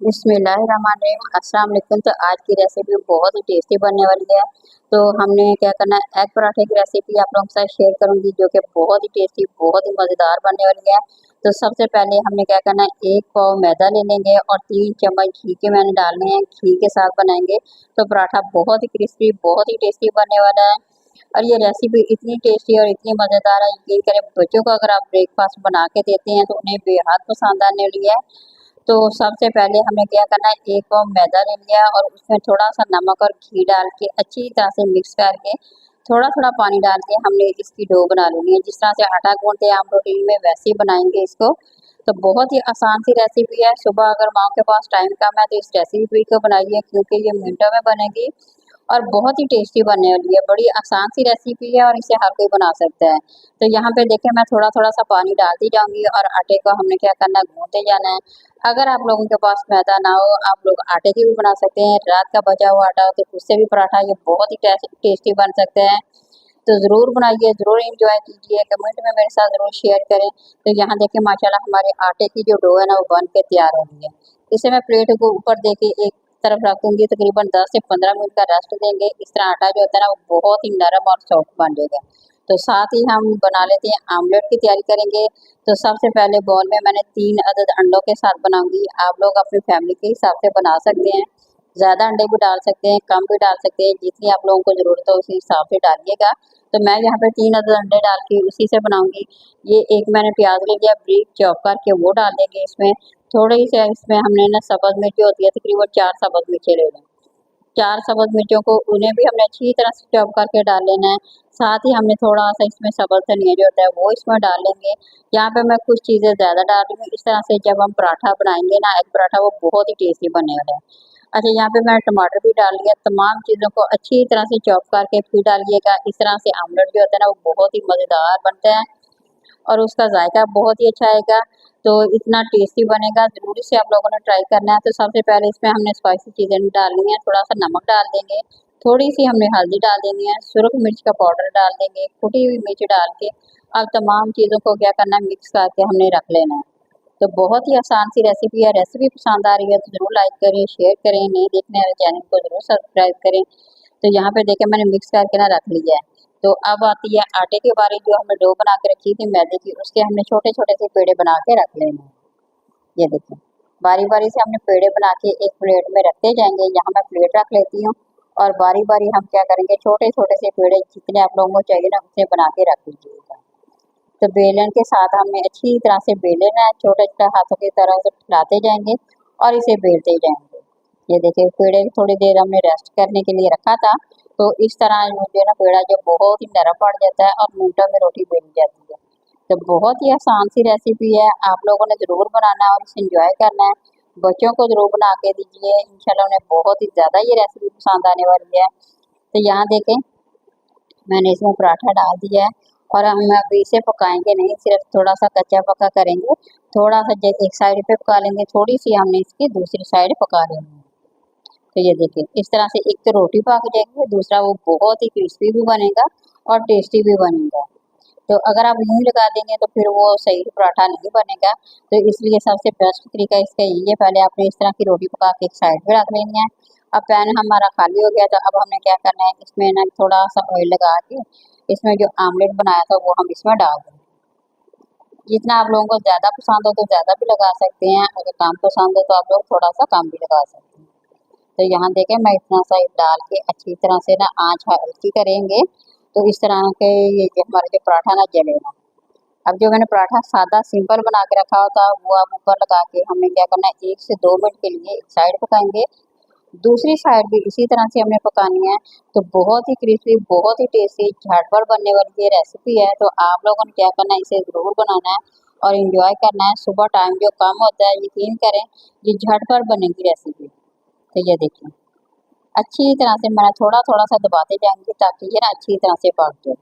बिस्मिल्लाहिर्रहमानिर्रहीम। अस्सलाम वालेकुम। तो आज की रेसिपी बहुत ही टेस्टी बनने वाली है। तो हमने क्या करना है, एग पराठे की रेसिपी आप लोगों के साथ शेयर करूंगी, जो कि बहुत ही टेस्टी, बहुत ही मज़ेदार बनने वाली है। तो सबसे पहले हमने क्या करना है, एक पाव मैदा ले लेंगे और 3 चम्मच घी के मैंने डालने हैं। घी के साथ बनाएंगे तो पराठा बहुत ही क्रिस्पी, बहुत ही टेस्टी बनने वाला है। और ये रेसिपी इतनी टेस्टी और इतनी मज़ेदार है, यकीन करें बच्चों को अगर आप ब्रेकफास्ट बना के देते हैं तो उन्हें बेहद पसंद आने वाली है। तो सबसे पहले हमें क्या करना है, एक पाव मैदा ले लिया और उसमें थोड़ा सा नमक और घी डाल के अच्छी तरह से मिक्स करके थोड़ा थोड़ा पानी डाल के हमने इसकी डो बना लेनी है। जिस तरह से आटा गूंथते हैं हम रोटी में, वैसे ही बनाएंगे इसको। तो बहुत ही आसान सी रेसिपी है। सुबह अगर माँ के पास टाइम कम है तो इस रेसिपी को बनाइए, क्योंकि ये मिनटों में बनेगी और बहुत ही टेस्टी बनने वाली है। बड़ी आसान सी रेसिपी है और इसे हर कोई बना सकता है। तो यहाँ पे देखें, मैं थोड़ा थोड़ा सा पानी डालती जाऊंगी और आटे को हमने क्या करना है, गूंथते जाना है। अगर आप लोगों के पास मैदा ना हो, आप लोग आटे की भी बना सकते हैं। रात का बचा हुआ आटा हो तो उससे भी पराठा ये बहुत ही टेस्टी बन सकते हैं। तो ज़रूर बनाइए, ज़रूर इंजॉय कीजिए, कमेंट में मेरे साथ ज़रूर शेयर करें। तो यहाँ देखिए माशाल्लाह हमारे आटे की जो डो है ना, वो बन के तैयार हो गई है। इसे मैं प्लेट को ऊपर दे के एक तरफ रख दूंगी, तकरीबन 10 से 15 मिनट का रेस्ट देंगे। इस तरह आटा जो होता है ना, वो बहुत ही नरम और सॉफ्ट बन जाएगा। तो साथ ही हम बना लेते हैं आमलेट की तैयारी करेंगे। तो सबसे पहले बॉल में मैंने 3 अदद अंडों के साथ बनाऊंगी। आप लोग अपनी फैमिली के हिसाब से बना सकते हैं, ज़्यादा अंडे भी डाल सकते हैं, कम भी डाल सकते हैं, जितनी आप लोगों को ज़रूरत हो उसी हिसाब से डालिएगा। तो मैं यहाँ पे 3 अदद अंडे डाल के उसी से बनाऊंगी। ये एक मैंने प्याज ले लिया, ब्रीक चॉप करके वो डाल देंगे इसमें। थोड़ी सी इसमें हमने ना सब्ज़ मिर्ची होती है, तकरीबन 4 सब्ज़ मिर्ची ले लें। 4 सब्ज़ मिर्चों को उन्हें भी हमने अच्छी तरह से चॉप करके डाल लेना है। साथ ही हमने थोड़ा सा इसमें सब्ज़ धनिया जो होता है वो इसमें डाल लेंगे। यहाँ पे मैं कुछ चीज़ें ज़्यादा डाल रही हूँ। इस तरह से जब हम पराठा बनाएंगे ना, एग पराठा, वो बहुत ही टेस्टी बने वाला है। अच्छा, यहाँ पे मैंने टमाटर भी डाल लिया। तमाम चीज़ों को अच्छी तरह से चॉप करके फिर डालिएगा। इस तरह से आमलेट जो होता है ना, वो बहुत ही मज़ेदार बनता है और उसका जायका बहुत ही अच्छा आएगा। तो इतना टेस्टी बनेगा, ज़रूर इसे आप लोगों ने ट्राई करना है। तो सबसे पहले इसमें हमने स्पाइसी चीज़ें भी डालनी है। थोड़ा सा नमक डाल देंगे, थोड़ी सी हमने हल्दी डाल देनी है, सुरख मिर्च का पाउडर डाल देंगे, कुटी हुई मिर्च डाल के अब तमाम चीज़ों को क्या करना है, मिक्स करके हमने रख लेना है। तो बहुत ही आसान सी रेसिपी है। रेसिपी पसंद आ रही है तो ज़रूर लाइक करें, शेयर करें, नहीं देखने वाले चैनल को ज़रूर सब्सक्राइब करें। तो यहाँ पे देखें मैंने मिक्स करके ना रख लिया है। तो अब आती है आटे की बारी। जो हमने डो बना के रखी थी मैदे की, उसके हमने छोटे छोटे से पेड़े बना के रख लेने हैं। ये देखिए, बारी बारी से हमने पेड़े बना के एक प्लेट में रखते जाएंगे। यहाँ मैं प्लेट रख लेती हूँ और बारी बारी हम क्या करेंगे, छोटे छोटे से पेड़े जितने आप लोगों को चाहिए ना, उतने बना के रख लीजिएगा। तो बेलन के साथ हमने अच्छी तरह से बेल लेना है, छोटे छोटे हाथों की तरह से फैलाते जाएंगे और इसे बेलते जाएंगे। ये देखिए, पेड़े थोड़ी देर हमने रेस्ट करने के लिए रखा था। तो इस तरह मुझे ना पेड़ा जो बहुत ही नरम पड़ जाता है और मिनटों में रोटी बेल जाती है। तो बहुत ही आसान सी रेसिपी है, आप लोगों ने ज़रूर बनाना है और इसे इंजॉय करना है। बच्चों को ज़रूर बना के दीजिए, इंशाल्लाह उन्हें बहुत ही ज़्यादा ये रेसिपी पसंद आने वाली है। तो यहाँ देखें, मैंने इसमें पराठा डाल दिया है और हम अभी इसे पकाएंगे नहीं, सिर्फ थोड़ा सा कच्चा पका करेंगे। थोड़ा सा एक साइड पे पका लेंगे, थोड़ी सी हमने इसकी दूसरी साइड पका लेंगे। तो ये देखिए, इस तरह से एक तो रोटी पक जाएगी, दूसरा वो बहुत ही क्रिस्पी भी बनेगा और टेस्टी भी बनेगा। तो अगर आप यूँ लगा देंगे तो फिर वो सही पराठा नहीं बनेगा। तो इसलिए सबसे बेस्ट तरीका इसका यही है, पहले आपने इस तरह की रोटी पका के एक साइड पे रख लेनी है। अब पैन हमारा खाली हो गया, तो अब हमने क्या करना है, इसमें ना थोड़ा सा ऑयल लगा के इसमें जो आमलेट बनाया था वो हम इसमें डाल देंगे। जितना आप लोगों को ज़्यादा पसंद हो तो ज़्यादा भी लगा सकते हैं, अगर कम पसंद हो तो आप लोग थोड़ा सा कम भी लगा सकते हैं। तो यहाँ देखें, मैं इतना सा डाल के अच्छी तरह से ना आँच हल्की करेंगे तो इस तरह के ये जो हमारा जो पराठा ना जलेगा। अब जो मैंने पराठा सादा सिंपल बना के रखा होता वो अब ऊपर लगा के हमने क्या करना है, 1 से 2 मिनट के लिए एक साइड पकाएंगे, दूसरी साइड भी इसी तरह से हमने पकानी है। तो बहुत ही क्रिस्पी, बहुत ही टेस्टी, झटपट बनने वाली ये रेसिपी है। तो आप लोगों ने क्या करना है, इसे ज़रूर बनाना है और इंजॉय करना है। सुबह टाइम जो कम होता है, यकीन करें ये झटपट बनेगी रेसिपी। तो ये देखिए, अच्छी तरह से मैं थोड़ा थोड़ा सा दबाते जाएंगे ताकि ये ना अच्छी तरह से पक जाए।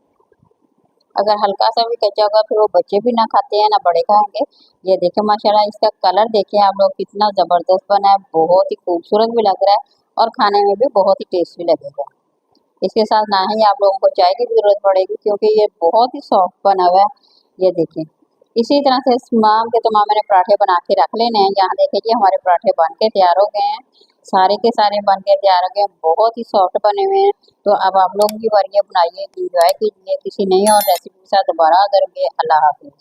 अगर हल्का सा भी कच्चा होगा फिर वो बच्चे भी ना खाते हैं ना बड़े खाएंगे। ये देखें माशाल्लाह, इसका कलर देखिए आप लोग, कितना ज़बरदस्त बना है, बहुत ही खूबसूरत भी लग रहा है और खाने में भी बहुत ही टेस्टी लगेगा। इसके साथ ना ही आप लोगों को चाय की भी ज़रूरत पड़ेगी, क्योंकि ये बहुत ही सॉफ्ट बना हुआ है। ये देखिए, इसी तरह से तमाम के तमाम मैंने पराठे बना के रख लेने हैं। यहाँ देखिए जी हमारे पराठे बन के तैयार हो गए हैं, सारे के सारे बन के तैयार हो गए हैं, बहुत ही सॉफ्ट बने हुए हैं। तो अब आप लोगों की बारी है, बनाइए, एंजॉय कीजिए। किसी नई और रेसिपी के साथ दोबारा करेंगे। अल्लाह हाफिज़।